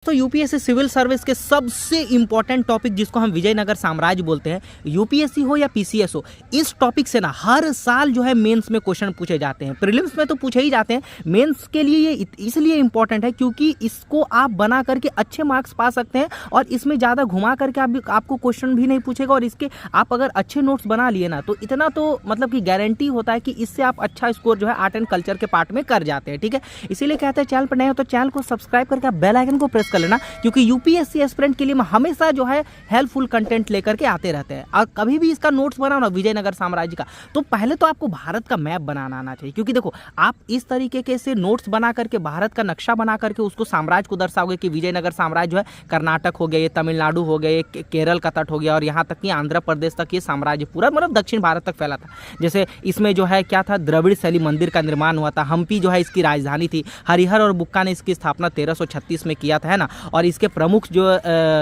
दोस्तों UPSC civil service के सबसे इंपॉर्टेंट टॉपिक जिसको हम विजयनगर साम्राज्य बोलते हैं, यूपीएससी हो या पीसीएस हो, इस टॉपिक से ना हर साल जो है मेंस में क्वेश्चन पूछे जाते हैं। प्रीलिम्स में तो पूछे ही जाते हैं, मेंस के लिए ये इसलिए इंपॉर्टेंट है क्योंकि इसको आप बना करके अच्छे मार्क्स पा सकते हैं और इसमें ज़्यादा घुमा करके आपको क्वेश्चन भी नहीं पूछेगा। और इसके आप अगर अच्छे नोट्स बना लिए ना तो इतना तो मतलब कि गारंटी होता है कि इससे आप अच्छा स्कोर जो है आर्ट एंड कल्चर के पार्ट में कर जाते हैं। ठीक है, इसीलिए कहते हैं चैनल पर नए हो तो चैनल को सब्सक्राइब करके आप बेल आइकन को प्रेस कर लेना, क्योंकि यूपीएससी एस्पिरेंट के लिए मैं हमेशा जो है हेल्पफुल कंटेंट लेकर के आते रहते हैं। और कभी भी इसका नोट्स बनाओ ना विजयनगर साम्राज्य का, तो पहले तो आपको भारत का मैप बनाना आना चाहिए। क्योंकि देखो, आप इस तरीके के से नोट्स बना करके भारत का नक्शा बना करके उसको साम्राज्य को दर्शाओगे कि विजयनगर साम्राज्य जो है कर्नाटक हो गया, ये तमिलनाडु हो गया, ये केरल का तट हो गया और यहाँ तक कि आंध्र प्रदेश तक ये साम्राज्य पूरा मतलब दक्षिण भारत तक फैला था। जैसे इसमें जो है क्या था, द्रविड़ शैली मंदिर का निर्माण हुआ था, हम्पी जो है इसकी राजधानी थी, हरिहर और बुक्का ने इसकी स्थापना 1336 में किया था, है ना। और इसके प्रमुख जो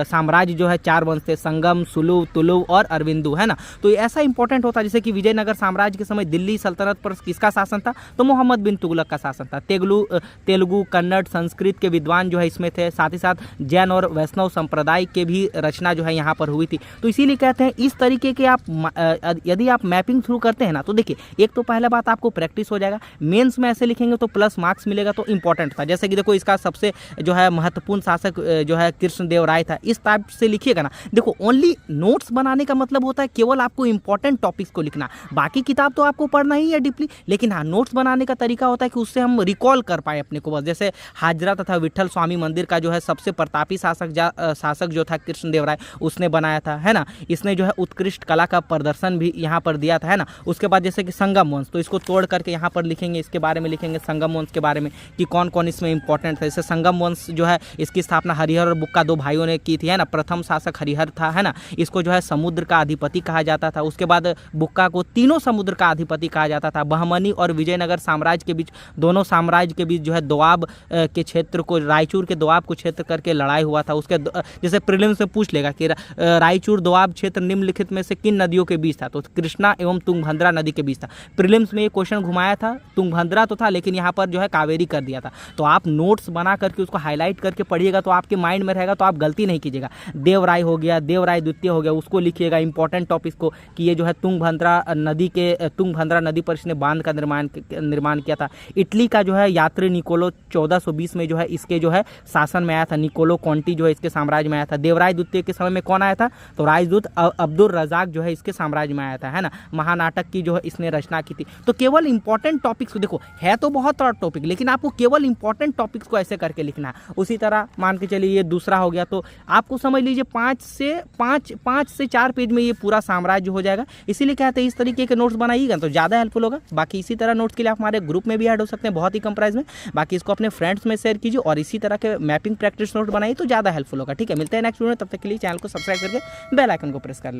साम्राज्य जो है 4 वंश थे, संगम, सुलु, तुलु और अरविंदु, है ना। तो ऐसा इंपॉर्टेंट होता है जैसे कि विजयनगर साम्राज्य के समय दिल्ली सल्तनत पर किसका शासन था, तो मोहम्मद बिन तुगलक का शासन था। तेलुगु, कन्नड़, संस्कृत के विद्वान जो है इसमें थे, साथ ही साथ जैन और वैष्णव संप्रदाय के भी रचना जो है यहाँ पर हुई थी। तो इसीलिए कहते हैं इस तरीके के आप यदि आप मैपिंग थ्रू करते हैं ना, तो देखिए एक तो पहला बात आपको प्रैक्टिस हो जाएगा, मेंस में ऐसे लिखेंगे तो प्लस मार्क्स मिलेगा, तो इंपॉर्टेंट था। जैसे कि देखो इसका सबसे जो है महत्वपूर्ण शासक जो है कृष्णदेव राय था, इस टाइप से लिखिएगा ना। देखो ओनली नोट्स बनाने का मतलब होता है केवल आपको इंपॉर्टेंट टॉपिक्स को लिखना, बाकी किताब तो आपको पढ़ना ही है डीपली, लेकिन हाँ नोट्स बनाने का तरीका होता है कि उससे हम रिकॉल कर पाए अपने को बस। जैसे हाजरा तथा विट्ठल स्वामी मंदिर का जो है सबसे प्रतापी शासक जो था कृष्णदेव राय, उसने बनाया था, है ना। इसने जो है उत्कृष्ट कला का प्रदर्शन भी यहाँ पर दिया था, है ना। उसके बाद जैसे कि संगम वंश, तो इसको तोड़ करके यहाँ पर लिखेंगे, इसके बारे में लिखेंगे संगम वंश के बारे में कि कौन कौन इसमें इंपॉर्टेंट है। जैसे संगम वंश जो है इसकी स्थापना हरिहर और बुक्का 2 भाइयों ने की थी, है ना। प्रथम शासक हरिहर था, है ना, इसको जो है समुद्र का अधिपति कहा जाता था। उसके बाद बुक्का को तीनों समुद्र का अधिपति कहा जाता था। बहमनी और विजयनगर साम्राज्य के बीच, दोनों साम्राज्य के बीच जो है दोआब के क्षेत्र को, रायचूर के दोआब को क्षेत्र करके लड़ाई हुआ था। उसके जैसे प्रीलिम्स में पूछ लेगा कि रायचूर दोआब क्षेत्र निम्नलिखित में से किन नदियों के बीच था, तो कृष्णा एवं तुंगभद्रा नदी के बीच था। प्रीलिम्स में ये क्वेश्चन घुमाया था, तुंगभद्रा तो था लेकिन यहाँ पर जो है कावेरी कर दिया था। तो आप नोट्स बना करके उसको हाईलाइट करके पढ़िएगा तो आपके माइंड में रहेगा, तो आप गलती नहीं कीजिएगा। देवराय हो गया, देवराय द्वितीय हो गया, उसको लिखिएगा इंपॉर्टेंट टॉपिक्स को कि ये जो है तुंगभद्रा नदी पर इसने बांध का निर्माण किया था। इटली का जो है यात्री निकोलो 1420 में जो है इसके जो है शासन में आया था। निकोलो कॉन्टी जो है इसके साम्राज्य में आया था। देवराय द्वितीय के समय में कौन आया था, तो राजदूत अब्दुल रजाक जो है इसके साम्राज्य में आया था, है ना। महानाटक की जो है इसने रचना की थी। तो केवल इंपॉर्टेंट टॉपिक्स को देखो, है तो बहुत और टॉपिक, लेकिन आपको केवल इंपॉर्टेंट टॉपिक्स को ऐसे करके लिखना है। उसी तरह मान के चलिए ये दूसरा हो गया, तो आपको समझ लीजिए 5 से 4 पेज में ये पूरा साम्राज्य हो जाएगा। इसीलिए कहते हैं इस तरीके के नोट्स बनाइएगा तो ज़्यादा हेल्पफुल होगा। बाकी इसी तरह नोट्स के लिए आप हमारे ग्रुप में भी ऐड हो सकते हैं बहुत ही कम प्राइस में। बाकी इसको अपने फ्रेंड्स में शेयर कीजिए और इसी तरह के मैपिंग प्रैक्टिस नोट बनाइए तो ज़्यादा हेल्पफुल होगा। ठीक है, मिलते हैं नेक्स्ट वीडियो में, तब तक के लिए चैनल को सब्सक्राइब करके बेल आइकन को प्रेस कर लें।